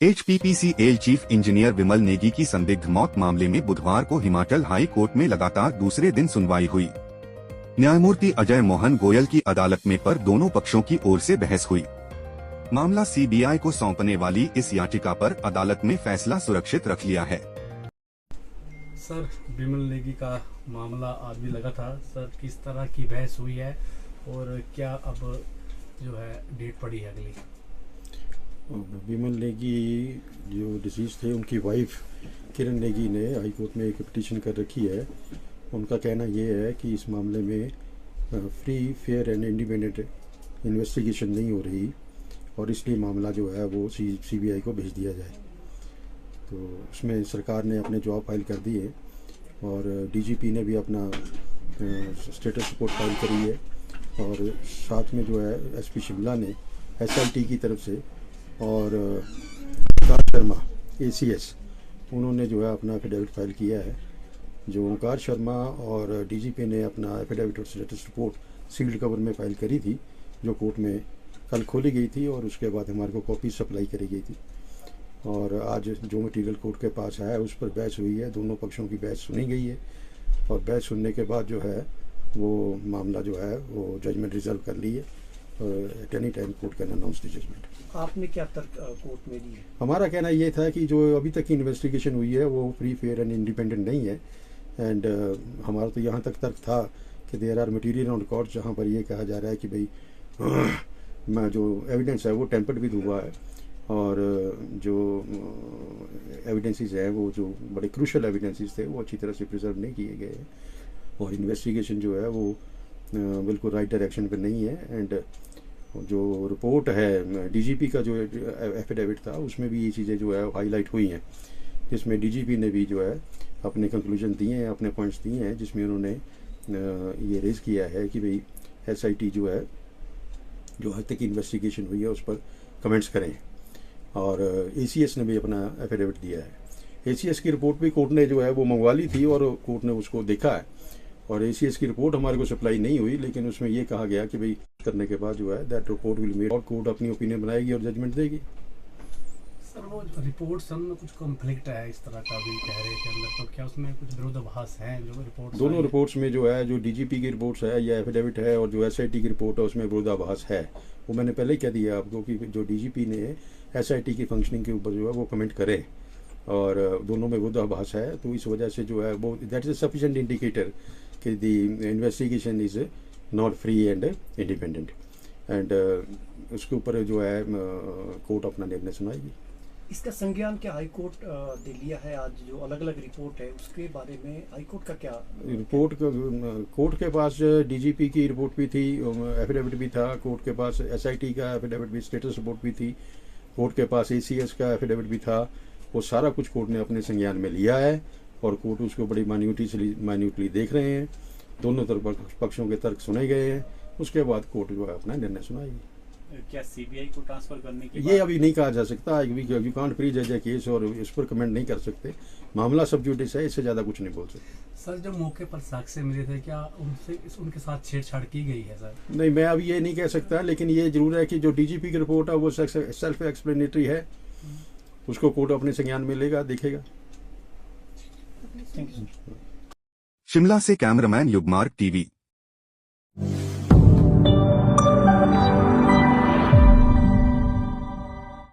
HPPCL chief engineer विमल नेगी की संदिग्ध मौत मामले में बुधवार को हिमाचल हाई कोर्ट में लगातार दूसरे दिन सुनवाई हुई। न्यायमूर्ति अजय मोहन गोयल की अदालत में पर दोनों पक्षों की ओर से बहस हुई। मामला CBI को सौंपने वाली इस याचिका पर अदालत ने फैसला सुरक्षित रख लिया है। सर, विमल नेगी का मामला आज भी लगा था। सर, किस तरह की बहस हुई है और क्या अब जो है डेट पड़ी है अगली? विमल नेगी जो डिसीज थे, उनकी वाइफ किरण नेगी ने हाई कोर्ट में एक पिटीशन कर रखी है। उनका कहना ये है कि इस मामले में free fair and independent investigation नहीं हो रही और इसलिए मामला जो है वो CBI को भेज दिया जाए। तो उसमें सरकार ने अपने जवाब फाइल कर दिए और DGP ने भी अपना स्टेटस रिपोर्ट फाइल करी है और साथ में जो है SP शिमला ने SIT की तरफ से और ओंकार शर्मा ACS उन्होंने जो है अपना एफिडेविट फाइल किया है। जो ओंकार शर्मा और DGP ने अपना एफिडेविट और स्टेटस रिपोर्ट सील्ड कवर में फाइल करी थी, जो कोर्ट में कल खोली गई थी और उसके बाद हमारे को कॉपी सप्लाई करी गई थी। और आज जो मटेरियल कोर्ट के पास आया उस पर बहस हुई है, दोनों पक्षों की बहस सुनी गई है और बहस सुनने के बाद जो है वो मामला जो है वो जजमेंट रिजर्व कर ली है। At any time court can announce the judgement. आपने क्या तर्क कोर्ट में दिए? हमारा कहना ये था कि जो अभी तक की इन्वेस्टिगेशन हुई है वो फ्री फेयर एंड इंडिपेंडेंट नहीं है एंड हमारा तो यहाँ तक तर्क था कि there are material on record जहाँ पर ये कहा जा रहा है कि भाई जो एविडेंस है वो टेम्पर्ड भी हुआ है और जो एविडेंसेस हैं वो जो बड़े क्रूशल एविडेंसेस थे वो अच्छी तरह से प्रिजर्व नहीं किए गए और इन्वेस्टिगेशन जो है वो बिल्कुल राइट डायरेक्शन पे नहीं है। एंड जो रिपोर्ट है DGP का जो एफिडेविट था उसमें भी ये चीज़ें जो है हाईलाइट हुई हैं, जिसमें DGP ने भी जो है अपने कंक्लूजन दिए हैं, अपने पॉइंट्स दिए हैं, जिसमें उन्होंने ये रेज़ किया है कि भाई SIT जो है जो हद तक इन्वेस्टिगेशन हुई है उस पर कमेंट्स करें और ACS ने भी अपना एफिडेविट दिया है। ACS की रिपोर्ट भी कोर्ट ने जो है वो मंगवा ली थी और कोर्ट ने उसको देखा है और ACS की रिपोर्ट हमारे को सप्लाई नहीं हुई, लेकिन उसमें ये कहा गया कि भाई करने के बाद जो है दैट रिपोर्ट विल मेड और कोर्ट अपनी ओपिनियन बनाएगी और जजमेंट देगी। सर, वो रिपोर्ट सब में कुछ कॉन्फ्लिक्ट है इस तरह का भी कह रहे थे अंदर, तो क्या उसमें कुछ विरोधाभास है? जो रिपोर्ट दोनों रिपोर्ट्स में जो है जो DGP की रिपोर्ट्स है या एफिडेविट है और जो SIT की रिपोर्ट है उसमें विरोधाभास है। वो मैंने पहले ही कह दिया आपको कि जो DGP ने SIT की फंक्शनिंग के ऊपर जो है वो कमेंट करे और दोनों में विरोधाभास है, तो इस वजह से जो है वो that is a sufficient indicator कि the investigation is not free and independent and उसके ऊपर जो है कोर्ट अपना निर्णय सुनाएगी। इसका संज्ञान क्या हाई कोर्ट ने लिया है? आज जो अलग अलग रिपोर्ट है उसके बारे में हाई कोर्ट का क्या रिपोर्ट? कोर्ट के पास DGP की रिपोर्ट भी थी, एफिडेविट भी था, कोर्ट के पास SIT का एफिडेविट भी, स्टेटस रिपोर्ट भी थी, कोर्ट के पास ACS का एफिडेविट भी था। वो सारा कुछ कोर्ट ने अपने संज्ञान में लिया है और कोर्ट उसको बड़ी माइन्यूटली देख रहे हैं। दोनों तरफ पक्षों के तर्क सुने गए हैं, उसके बाद कोर्ट जो है अपना निर्णय सुनाएगी। क्या CBI को ट्रांसफर करने की ये अभी नहीं कहा जा सकता, यू कांट प्री जज ए केस और इस पर कमेंट नहीं कर सकते। मामला सब जुडिस है, इससे ज़्यादा कुछ नहीं बोल सकते। सर, जब मौके पर साक्ष्य मिले थे क्या उनके साथ छेड़छाड़ की गई है? सर नहीं, मैं अभी ये नहीं कह सकता, लेकिन ये जरूर है कि जो DGP की रिपोर्ट है वो सेल्फ एक्सप्लेनेटरी है, उसको कोर्ट अपने संज्ञान में लेगा, देखेगा। शिमला से कैमरामैन युगमार्ग TV।